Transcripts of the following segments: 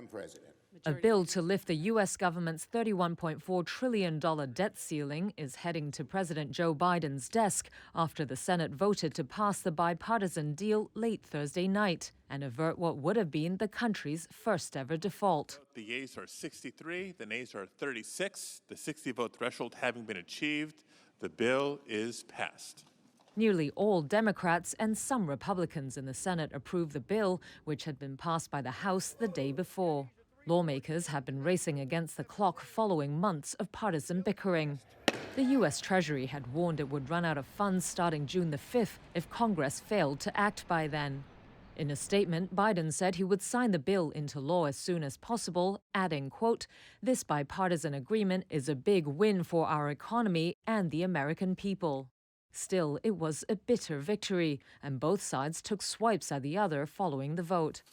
Madam President. A bill to lift the U.S. government's $31.4 trillion debt ceiling is heading to President Joe Biden's desk after the Senate voted to pass the bipartisan deal late Thursday night and avert what would have been the country's first-ever default. The yeas are 63, the nays are 36. The 60-vote threshold having been achieved, the bill is passed. Nearly all Democrats and some Republicans in the Senate approved the bill, which had been passed by the House the day before. Lawmakers have been racing against the clock following months of partisan bickering. The U.S. Treasury had warned it would run out of funds starting June the 5th if Congress failed to act by then. In a statement, Biden said he would sign the bill into law as soon as possible, adding, quote, "This bipartisan agreement is a big win for our economy and the American people." Still, it was a bitter victory, and both sides took swipes at the other following the vote.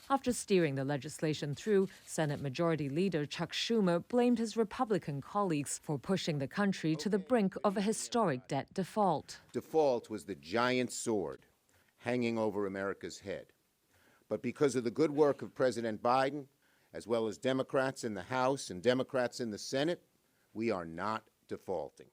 After steering the legislation through, Senate Majority Leader Chuck Schumer blamed his Republican colleagues for pushing the country to the brink of a historic debt default. Default was the giant sword hanging over America's head. But because of the good work of President Biden, as well as Democrats in the House and Democrats in the Senate, we are not defaulting.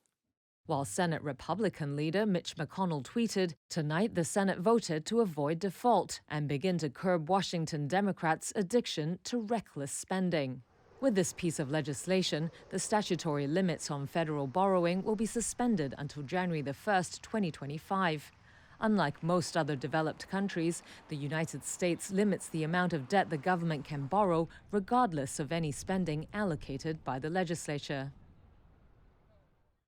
While Senate Republican leader Mitch McConnell tweeted, "Tonight the Senate voted to avoid default and begin to curb Washington Democrats' addiction to reckless spending." With this piece of legislation, the statutory limits on federal borrowing will be suspended until January 1st, 2025. Unlike most other developed countries, the United States limits the amount of debt the government can borrow regardless of any spending allocated by the legislature.